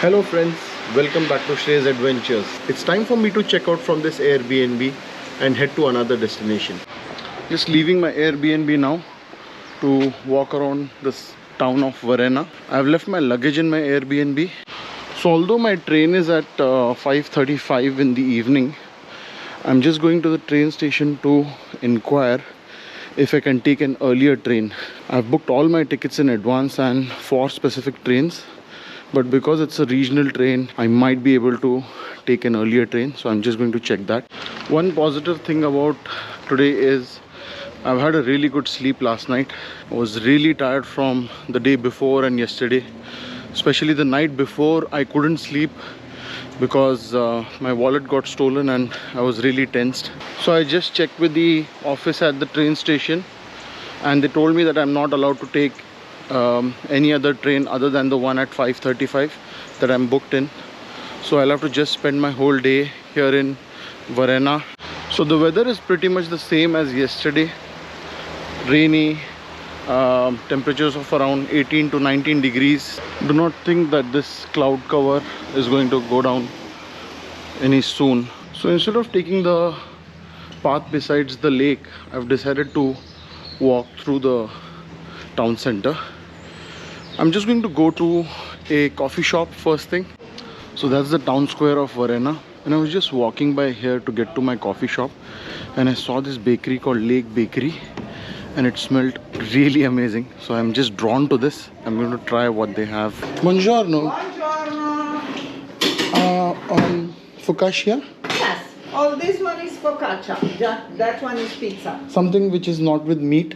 Hello friends, welcome back to Srays Adventures. It's time for me to check out from this Airbnb and head to another destination. Just leaving my Airbnb now to walk around this town of Varenna. I've left my luggage in my Airbnb. So although my train is at 5:35 in the evening, I'm just going to the train station to inquire if I can take an earlier train. I've booked all my tickets in advance and for specific trains. But because it's a regional train, I might be able to take an earlier train. So I'm just going to check that. One positive thing about today is I've had a really good sleep last night. I was really tired from the day before and yesterday. Especially the night before, I couldn't sleep because my wallet got stolen and I was really tensed. So I just checked with the office at the train station and they told me that I'm not allowed to take any other train other than the one at 5:35 that I'm booked in. So I'll have to just spend my whole day here in Varenna. So the weather is pretty much the same as yesterday. Rainy, temperatures of around 18 to 19 degrees. Do not think that this cloud cover is going to go down any soon. So instead of taking the path besides the lake, I've decided to walk through the town center. I'm just going to go to a coffee shop first thing. So that's the town square of Varenna, and I was just walking by here to get to my coffee shop and I saw this bakery called Lake Bakery and it smelled really amazing. So I'm just drawn to this. I'm going to try what they have. Buongiorno. Buongiorno. Focaccia? Yes. Oh, this one is focaccia. That one is pizza. Something which is not with meat.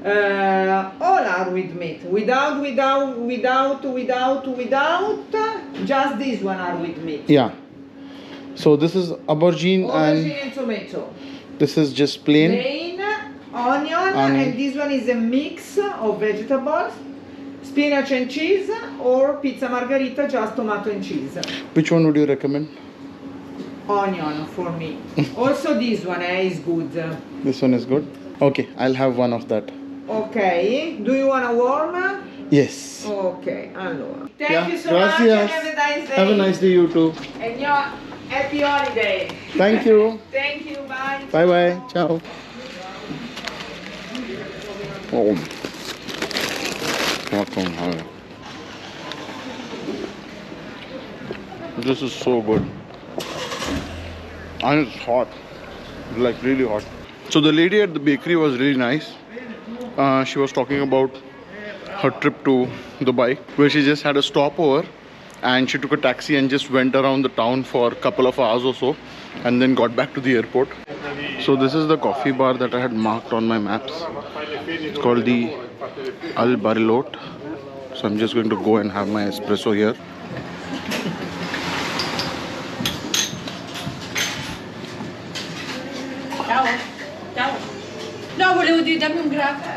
All are with meat. Without. Just this one are with meat. Yeah. So this is aubergine and tomato. This is just plain. Plain onion, and this one is a mix of vegetables, spinach and cheese, or pizza margherita, just tomato and cheese. Which one would you recommend? Onion for me. Also this one is good. This one is good? Okay, I'll have one of that. Okay. Do you want a warm? Yes. Okay, allora. Thank Yeah, you so gracias. much and have a nice day. Have a nice day, you too. And your happy holiday. Thank you. Thank you, bye. Bye bye. Ciao. Oh. This is so good. And it's hot. Like really hot. So the lady at the bakery was really nice. She was talking about her trip to Dubai, where she just had a stopover and she took a taxi and just went around the town for a couple of hours or so and then got back to the airport. So this is the coffee bar that I had marked on my maps. It's called the Al Barilot. So I'm just going to go and have my espresso here. Ciao. Ciao. No, volevo dire dammi un grazie.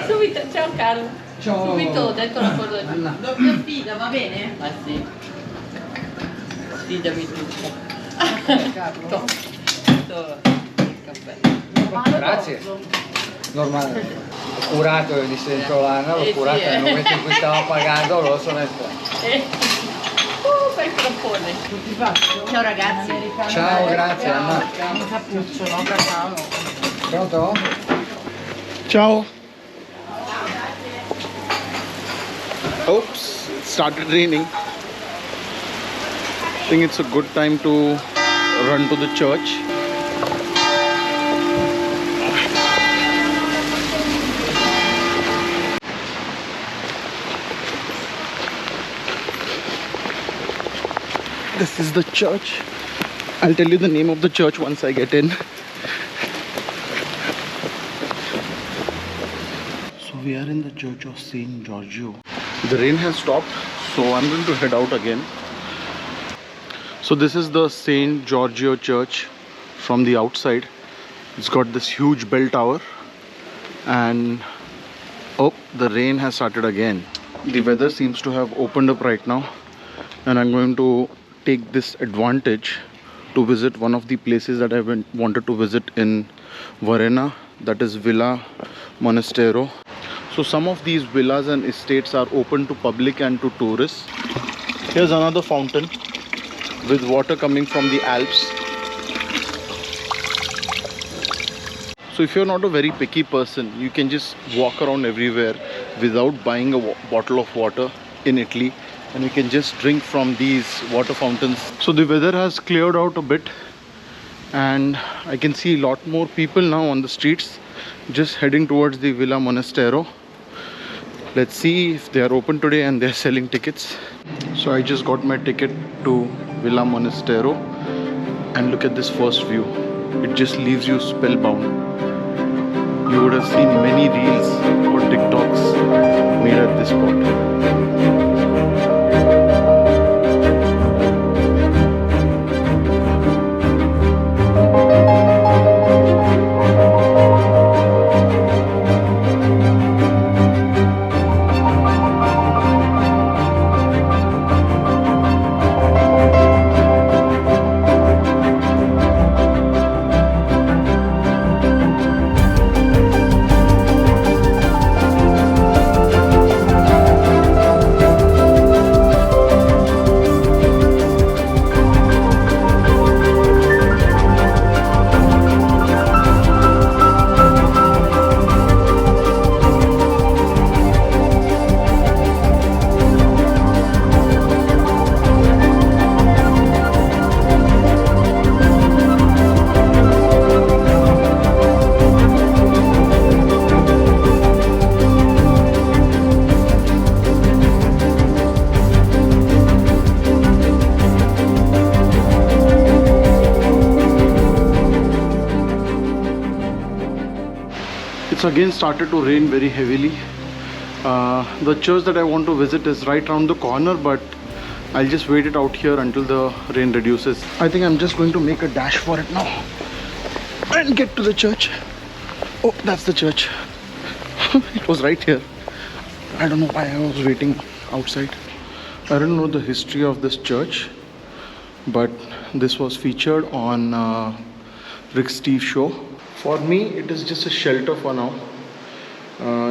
Subito, ciao Carlo. Ciao. Subito ho detto la cosa. Doppia sfida, va bene? Ah sì. Sfidami tutto. Carlo. Il caffè. Grazie. Normale. Ho curato, io disse dentro l'anno, l'ho curato sì, nel momento in cui stavo pagando, lo sono detto. Per crappone. Ciao ragazzi. Ciao, grazie Anna. Un cappuccio, no? Cacao. Pronto? Ciao. Oops, it started raining. I think it's a good time to run to the church. This is the church. I'll tell you the name of the church once I get in. We are in the church of Saint Giorgio. The rain has stopped, so I'm going to head out again. So this is the Saint Giorgio church from the outside. It's got this huge bell tower, and oh, the rain has started again. The weather seems to have opened up right now, and I'm going to take this advantage to visit one of the places that I've wanted to visit in Varenna, that is Villa Monastero. So some of these villas and estates are open to public and to tourists. Here's another fountain with water coming from the Alps. So if you're not a very picky person, you can just walk around everywhere without buying a bottle of water in Italy, and you can just drink from these water fountains. So the weather has cleared out a bit, and I can see a lot more people now on the streets just heading towards the Villa Monastero. Let's see if they are open today and they're selling tickets. So I just got my ticket to Villa Monastero, and look at this first view. It just leaves you spellbound. You would have seen many reels or TikToks made at this spot. It's again started to rain very heavily. The church that I want to visit is right around the corner, but I'll just wait it out here until the rain reduces. I think I'm just going to make a dash for it now and get to the church. Oh, that's the church. It was right here. I don't know why I was waiting outside. I don't know the history of this church, but this was featured on Rick Steve show. For me, it is just a shelter for now.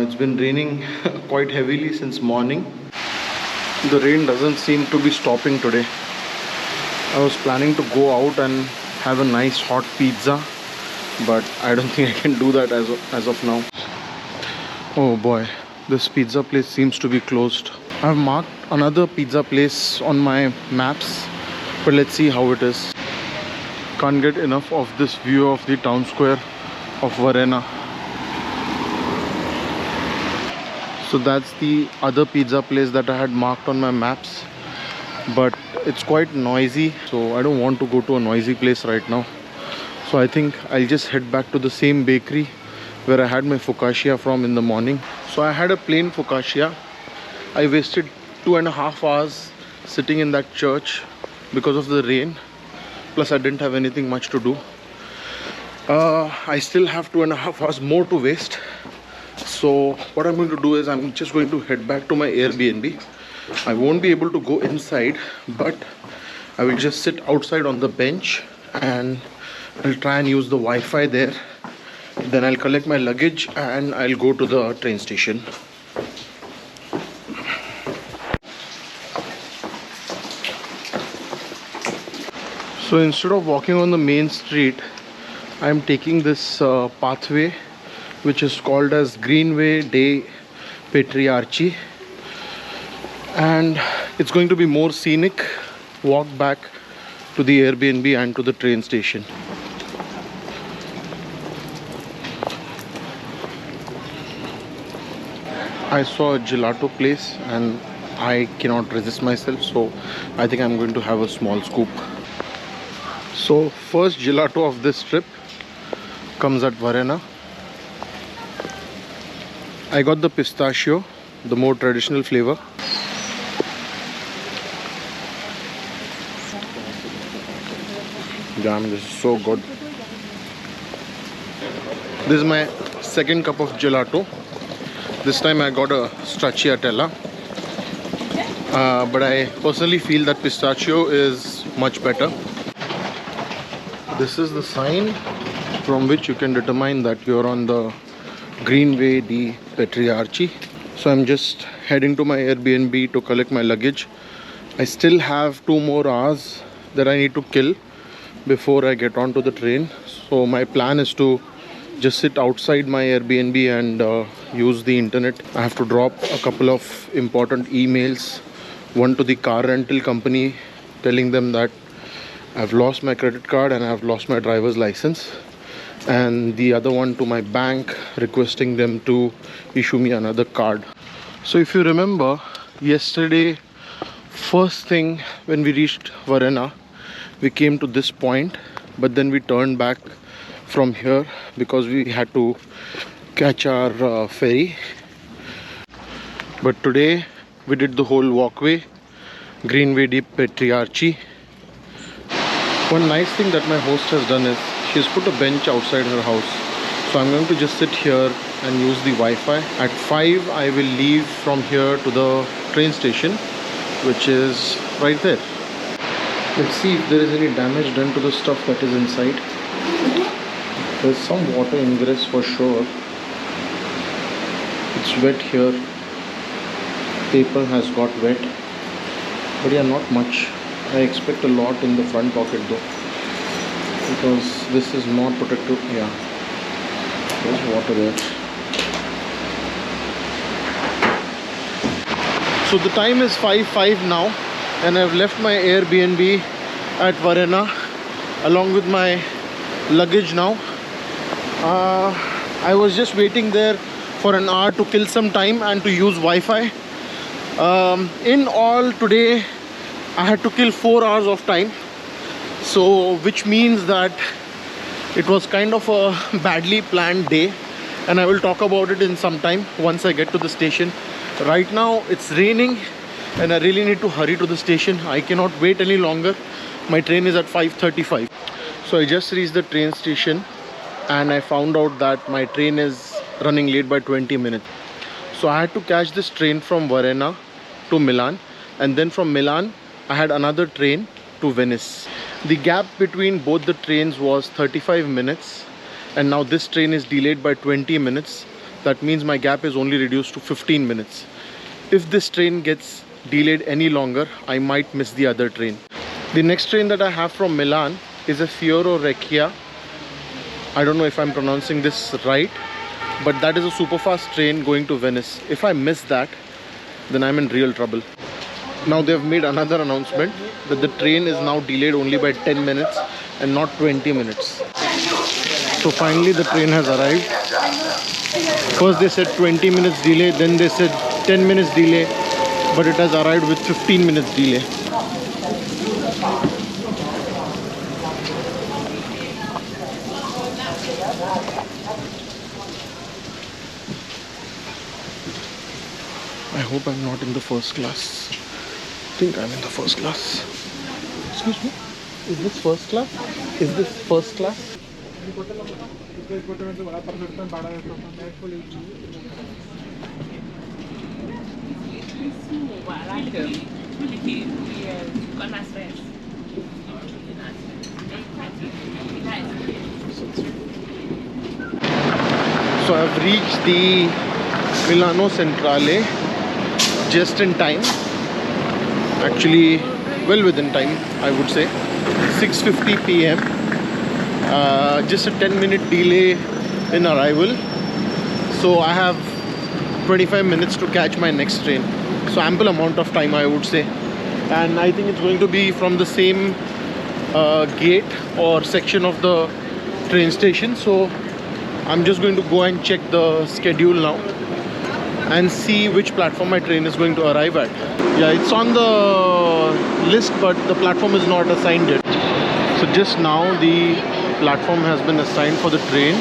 It's been raining quite heavily since morning. The rain doesn't seem to be stopping today. I was planning to go out and have a nice hot pizza, but I don't think I can do that as of now. Oh boy, this pizza place seems to be closed. I've marked another pizza place on my maps, but let's see how it is. Can't get enough of this view of the town square of Varenna. So that's the other pizza place that I had marked on my maps, but it's quite noisy, so I don't want to go to a noisy place right now. So I think I'll just head back to the same bakery where I had my focaccia from in the morning. So I had a plain focaccia. I wasted 2.5 hours sitting in that church because of the rain, plus I didn't have anything much to do. I still have 2.5 hours more to waste. So what I'm going to do is I'm just going to head back to my Airbnb. I won't be able to go inside, but I will just sit outside on the bench and I'll try and use the Wi-Fi there. Then I'll collect my luggage and I'll go to the train station. So instead of walking on the main street, I'm taking this pathway which is called as Greenway dei Patriarchi, and it's going to be more scenic walk back to the Airbnb and to the train station. I saw a gelato place and I cannot resist myself, so I think I'm going to have a small scoop. So first gelato of this trip comes at Varenna. I got the pistachio, the more traditional flavor. Damn, this is so good. This is my second cup of gelato. This time I got a stracciatella. But I personally feel that pistachio is much better. This is the sign from which you can determine that you're on the Greenway di Patriarchi. So I'm just heading to my Airbnb to collect my luggage. I still have 2 more hours that I need to kill before I get onto the train. So my plan is to just sit outside my Airbnb and use the internet. I have to drop a couple of important emails. One to the car rental company telling them that I've lost my credit card and I've lost my driver's license, and the other one to my bank requesting them to issue me another card. So if you remember, yesterday first thing when we reached Varenna, we came to this point, but then we turned back from here because we had to catch our ferry. But today we did the whole walkway, Greenway di Patriarchi. One nice thing that my host has done is she's put a bench outside her house. So I'm going to just sit here and use the Wi-Fi. At 5 I will leave from here to the train station, which is right there. Let's see if there is any damage done to the stuff that is inside. There's some water ingress for sure. It's wet here. Paper has got wet. But yeah, not much. I expect a lot in the front pocket though, because this is not protected. Yeah, there's water there. So the time is 5:05 now, and I've left my Airbnb at Varenna along with my luggage now. I was just waiting there for an hour to kill some time and to use Wi-Fi. In all today I had to kill 4 hours of time, so which means that it was kind of a badly planned day, and I will talk about it in some time once I get to the station. Right now it's raining and I really need to hurry to the station. I cannot wait any longer. My train is at 5:35. So I just reached the train station and I found out that my train is running late by 20 minutes. So I had to catch this train from Varenna to Milan, and then from Milan I had another train to Venice. The gap between both the trains was 35 minutes, and now this train is delayed by 20 minutes. That means my gap is only reduced to 15 minutes. If this train gets delayed any longer, I might miss the other train. The next train that I have from Milan is a Fiorovecchia. I don't know if I'm pronouncing this right, but that is a super fast train going to Venice. If I miss that, then I'm in real trouble. Now they've made another announcement that the train is now delayed only by 10 minutes and not 20 minutes. So finally the train has arrived. First they said 20 minutes delay, then they said 10 minutes delay, but it has arrived with 15 minutes delay. I hope I'm not in the first class. I think I'm in the first class. Excuse me? Is this first class? Is this first class? So I've reached the Milano Centrale just in time. Actually, well within time, I would say. 6:50 p.m. Just a 10-minute delay in arrival. So I have 25 minutes to catch my next train. So ample amount of time, I would say. And I think it's going to be from the same gate or section of the train station. So I'm just going to go and check the schedule now and see which platform my train is going to arrive at. Yeah, it's on the list, but the platform is not assigned yet. So just now the platform has been assigned for the train,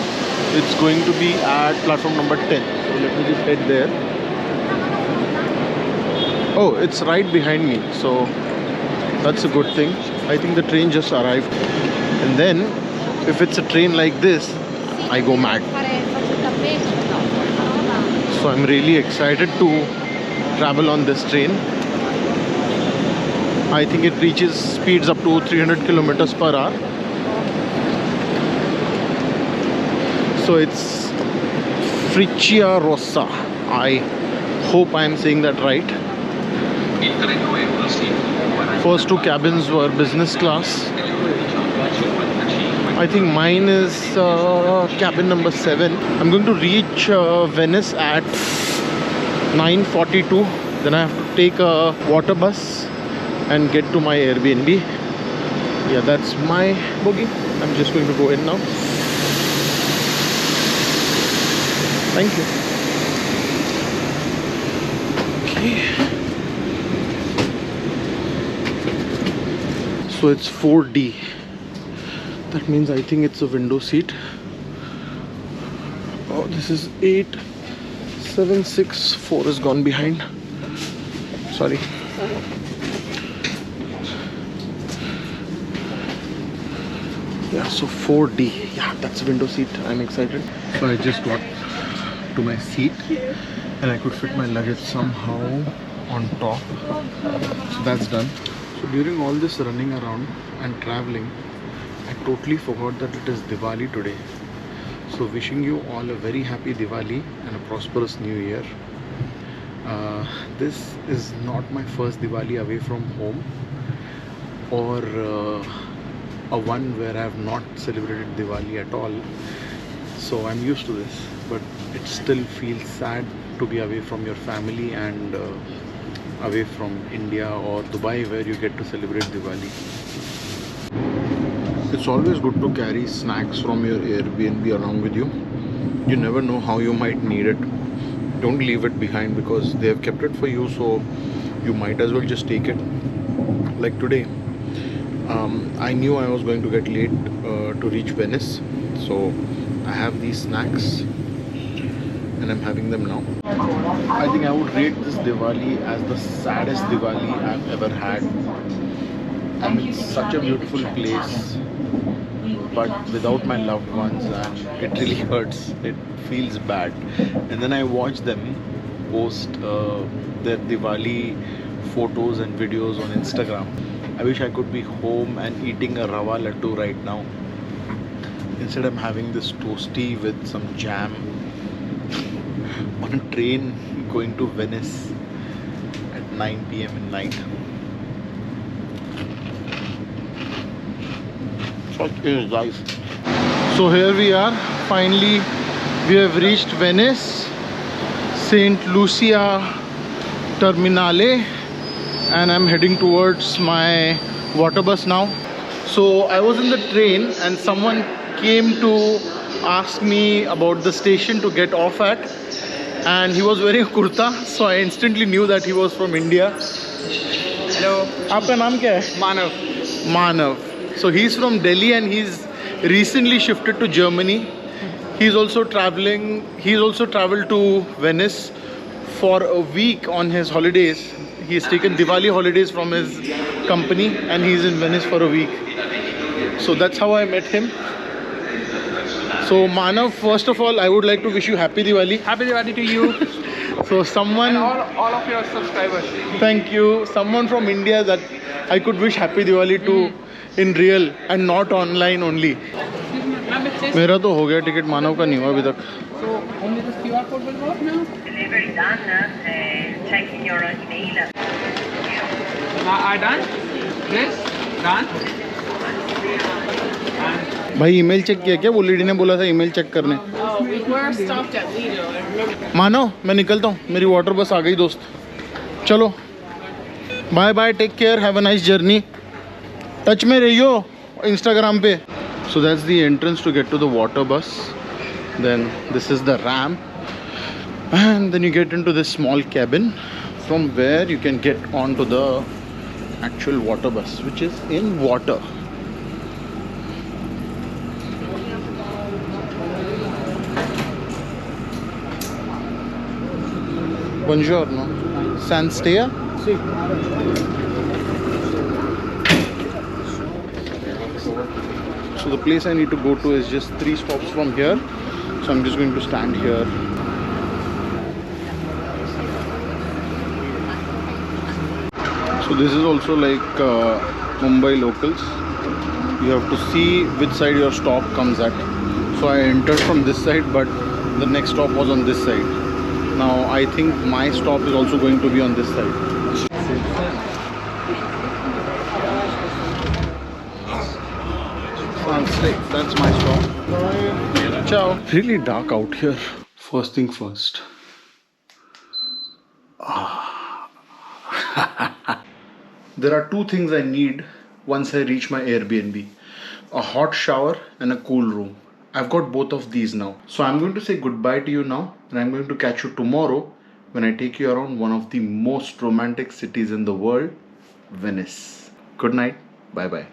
It's going to be at platform number 10. So let me just head there. Oh, it's right behind me, so that's a good thing. I think the train just arrived. And then, if it's a train like this, I go mad. So I'm really excited to travel on this train. I think it reaches speeds up to 300 kilometers per hour. So it's Freccia Rossa. I hope I'm saying that right. First two cabins were business class. I think mine is cabin number 7. I'm going to reach Venice at 9:42. Then I have to take a water bus and get to my Airbnb. Yeah, that's my bogie. I'm just going to go in now. Thank you. Okay. So it's 4D. That means I think it's a window seat. Oh, this is 876. 4 is gone behind. Sorry. Yeah, so 4D. Yeah, that's a window seat. I'm excited. So I just got to my seat and I could fit my luggage somehow on top. So that's done. So during all this running around and traveling, I totally forgot that it is Diwali today. So wishing you all a very happy Diwali and a prosperous new year. This is not my first Diwali away from home, or a one where I have not celebrated Diwali at all. So I'm used to this, but it still feels sad to be away from your family and away from India or Dubai, where you get to celebrate Diwali. It's always good to carry snacks from your Airbnb along with you. You never know how you might need it. Don't leave it behind because they have kept it for you, so you might as well just take it. Like today, I knew I was going to get late to reach Venice, so I have these snacks and I'm having them now. I think I would rate this Diwali as the saddest Diwali I've ever had. I mean, it's such a beautiful place, but without my loved ones, and it really hurts. It feels bad. And then I watch them post their Diwali photos and videos on Instagram. I wish I could be home and eating a rava laddu right now. Instead I'm having this toasty with some jam on a train going to Venice at 9 PM at night. Such is life. So here we are. Finally, we have reached Venice, St. Lucia Terminale, and I'm heading towards my water bus now. So I was in the train and someone came to ask me about the station to get off at, and he was wearing a kurta, so I instantly knew that he was from India. Hello. Aapka naam kya hai? Manav. Manav. So he's from Delhi and he's recently shifted to Germany. He's also traveling. He's also traveled to Venice for a week on his holidays. He's taken Diwali holidays from his company and he's in Venice for a week. So that's how I met him. So Manav, first of all, I would like to wish you happy Diwali. Happy Diwali to you So someone, and all of your subscribers. thank you. Someone from India that I could wish happy Diwali to in real and not online only. मेरा तो हो गया ticket, मानव का नहीं हुआ अभी तक. So only this QR code will work now. Delivery done. Checking your email. I done. This done. भाई ईमेल चेक किया क्या? वो लेडी ने बोला था ईमेल चेक करने. मानो मैं निकलता हूँ, मेरी वाटर बस आ गई दोस्त. चलो bye bye, take care, have a nice journey. Touch में रहियो इंस्टाग्राम पे. So that's the entrance to get to the water bus. Then this is the ramp, and then you get into this small cabin from where you can get onto the actual water bus, which is in water. Buongiorno. Sanstea? Sì. So the place I need to go to is just 3 stops from here. So I'm just going to stand here. So this is also like Mumbai locals. You have to see which side your stop comes at. So I entered from this side, but the next stop was on this side. Now I think my stop is also going to be on this side. That's my stop. Ciao. Really dark out here. First thing first. There are 2 things I need once I reach my Airbnb. A hot shower and a cool room. I've got both of these now. So I'm going to say goodbye to you now, and I'm going to catch you tomorrow when I take you around one of the most romantic cities in the world, Venice. Good night. Bye bye.